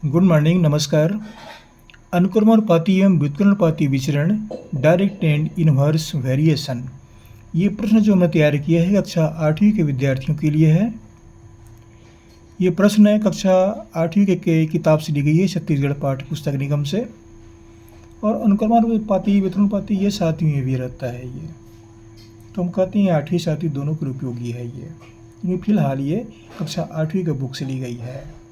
Good morning, नमस्कार। अनुक्रमानुपाती एवं व्युत्क्रमानुपाती विचरण, डायरेक्ट एंड इनवर्स वेरिएशन। ये प्रश्न जो हमने तैयार किया है कक्षा 8वीं के विद्यार्थियों के लिए है। ये प्रश्न है कक्षा 8वीं के किताब से ली गई है, छत्तीसगढ़ पाठ्य पुस्तक निगम से। और अनुक्रमानुपाती व्युत्क्रमानुपाती ये 7वीं में भी रहता है। ये तो हम कहते हैं 8वीं 7वीं दोनों के लिए उपयोगी है। ये फिलहाल ये कक्षा 8वीं के बुक से ली गई है।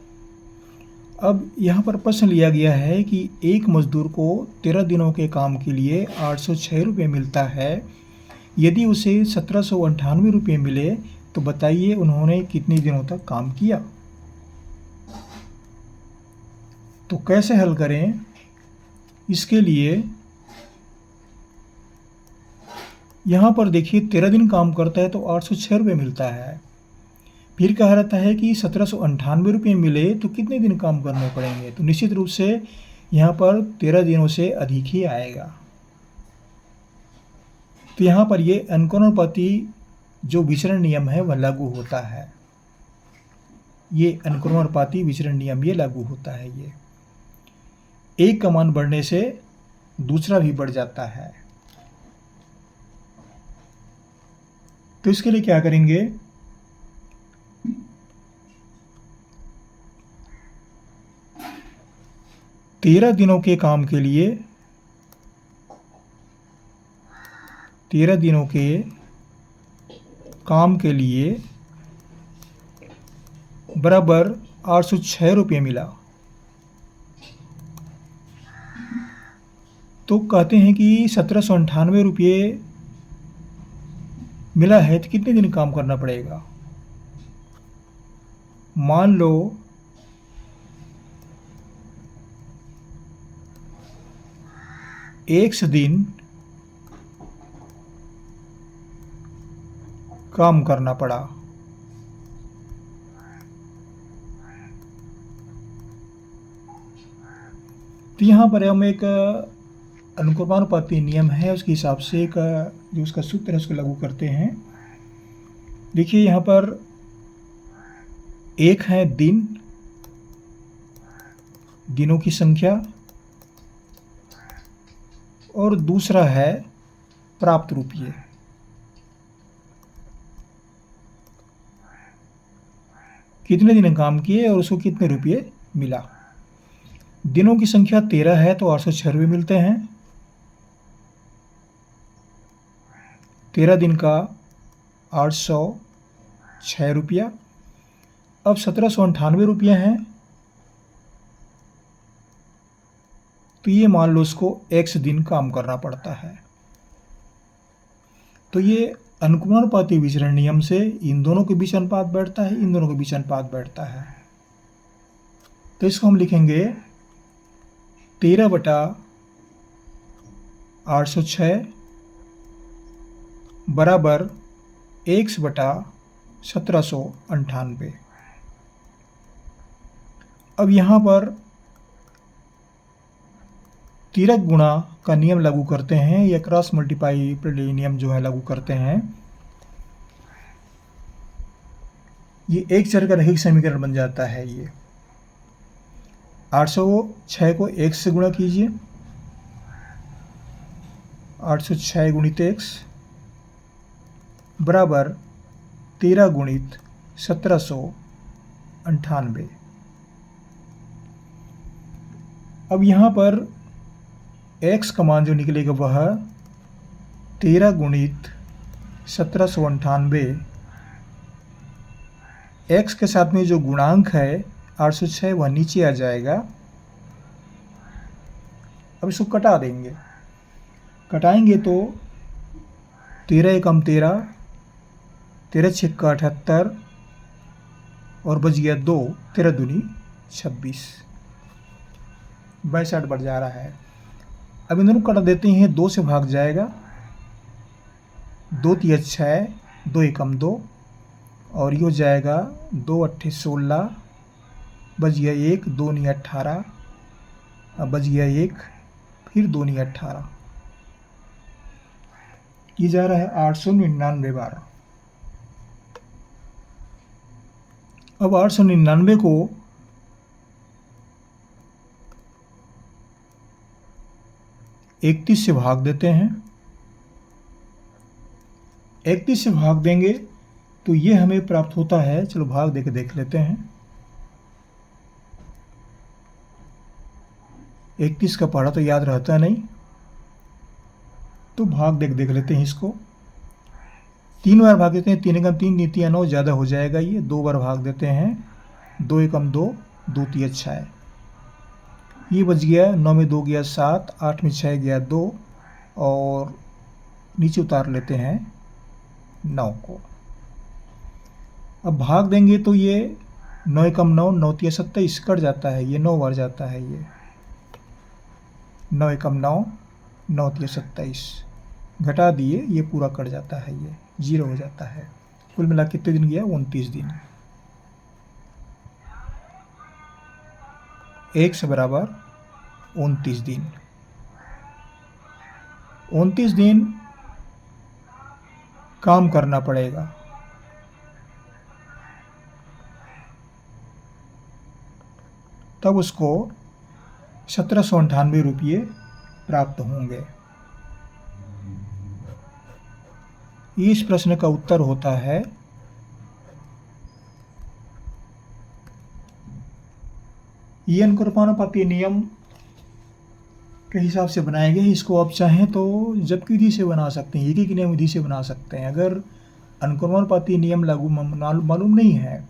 अब यहाँ पर प्रश्न लिया गया है कि एक मजदूर को 13 दिनों के काम के लिए 806 रुपये मिलता है। यदि उसे 1798 रुपये मिले तो बताइए उन्होंने कितने दिनों तक काम किया। तो कैसे हल करें इसके लिए, यहाँ पर देखिए 13 दिन काम करता है तो 806 रुपये मिलता है। फिर कहा रहता है कि 1798 रुपये मिले तो कितने दिन काम करने पड़ेंगे। तो निश्चित रूप से यहाँ पर 13 दिनों से अधिक ही आएगा। तो यहाँ पर ये अनुक्रमानुपाती जो विचरण नियम है वह लागू होता है। ये अनुक्रमानुपाती विचरण नियम ये लागू होता है। ये एक का मान बढ़ने से दूसरा भी बढ़ जाता है। तो इसके लिए क्या करेंगे, तेरह दिनों के काम के लिए 13 दिनों के काम के लिए बराबर 806 रुपये मिला। तो कहते हैं कि 1798 रुपये मिला है तो कितने दिन काम करना पड़ेगा। मान लो एक दिन काम करना पड़ा। तो यहाँ पर हम एक अनुक्रमानुपाती नियम है उसके हिसाब से एक जो उसका सूत्र है उसको लागू करते हैं। देखिए यहाँ पर एक है दिन, दिनों की संख्या, और दूसरा है प्राप्त रुपये। कितने दिन काम किए और उसको कितने रुपये मिला। दिनों की संख्या 13 है तो 806 रुपये मिलते हैं। 13 दिन का 806 रुपया। अब 1798 रुपये हैं तो ये मान लो उसको x दिन काम करना पड़ता है। तो ये अनुक्रमानुपाती विचरण नियम से इन दोनों के बीच अनुपात बैठता है, इन दोनों के बीच अनुपात बैठता है। तो इसको हम लिखेंगे 13/806 बराबर x/1798। अब यहाँ पर तिरक गुणा का नियम लागू करते हैं, या क्रॉस मल्टीप्लाई नियम जो है लागू करते हैं। ये एक चर का रैखिक समीकरण बन जाता है। ये 806 को x से गुणा कीजिए, 806 गुणित x बराबर 13 गुणित 1798। अब यहाँ पर x का मान जो निकलेगा वह 13 गुणित 1798। x के साथ में जो गुणांक है 806 वह नीचे आ जाएगा। अब इसको कटा देंगे, कटाएंगे तो 13 एकम 13, 13 छिक्का 78 और बच गया 2, 13 दूनी 26, 62 बढ़ जा रहा है। अब इन दोनों कटा देते हैं, 2 से भाग जाएगा, 2 तिया 6, 2 एकम 2 और ये हो जाएगा 2 अट्ठे 16, बच गया 1, 2 नी 18, अब बच गया 1, फिर 2 नी 18, ये जा रहा है 899 बार। अब 899 को 31 से भाग देते हैं। 31 से भाग देंगे तो ये हमें प्राप्त होता है, चलो भाग दे के देख लेते हैं। 31 का पढ़ा तो याद रहता नहीं, तो भाग दे के देख लेते हैं इसको। 3 बार भाग देते हैं, 3 एकम 3, 3 9, ज़्यादा हो जाएगा ये। 2 बार भाग देते हैं, 2 एकम 2, 2 3 6, ये बच गया। 9 में 2 गया 7, 8 में 6 गया 2, और नीचे उतार लेते हैं 9 को। अब भाग देंगे तो ये 9 एकम 9, 9 3 27 कट जाता है, ये 9 बार जाता है ये। 9 एकम 9, 9 3 27 घटा दिए, ये पूरा कट जाता है, ये 0 हो जाता है। कुल मिला कितने दिन गया? 29 दिन। 1 से बराबर 29 दिन। 29 दिन काम करना पड़ेगा। तब उसको 1798 रुपये प्राप्त होंगे। इस प्रश्न का उत्तर होता है ये अनुक्रमानुपाती नियम के हिसाब से बनाए गए। इसको आप चाहें तो जबकि विधि से बना सकते हैं, एक ही नियम विधि से बना सकते हैं। अगर अनुक्रमानुपाती नियम लागू मालूम नहीं है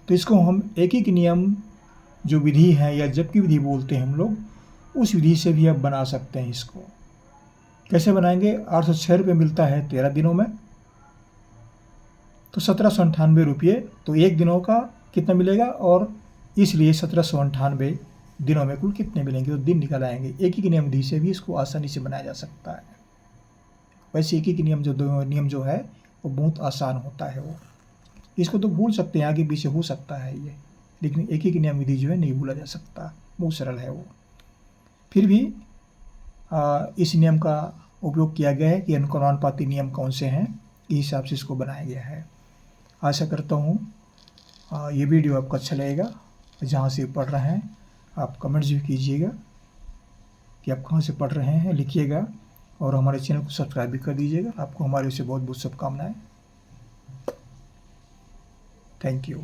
तो इसको हम एक ही नियम जो विधि है या जबकि विधि बोलते हैं हम लोग, उस विधि से भी आप बना सकते हैं। इसको कैसे बनाएंगे? 806 रुपये मिलता है 13 दिनों में, तो 1798 रुपये, तो एक दिनों का कितना मिलेगा, और इसलिए 1798 दिनों में कुल कितने मिलेंगे, तो दिन निकल आएंगे। एक ही नियम विधि से भी इसको आसानी से बनाया जा सकता है। वैसे एक ही नियम जो है वो बहुत आसान होता है। वो इसको तो भूल सकते हैं, आगे पीछे हो सकता है ये, लेकिन एक ही नियम विधि जो है नहीं भूला जा सकता, बहुत सरल है वो। फिर भी इस नियम का उपयोग किया गया है कि अनुक्रमानुपाती नियम कौन से हैं, इस हिसाब से इसको बनाया गया है। आशा करता हूँ ये वीडियो आपको अच्छा लगेगा। जहाँ से पढ़ रहे हैं आप कमेंट्स भी कीजिएगा कि आप कहाँ से पढ़ रहे हैं, लिखिएगा, और हमारे चैनल को सब्सक्राइब भी कर दीजिएगा। आपको हमारे से बहुत बहुत शुभकामनाएं। Thank you.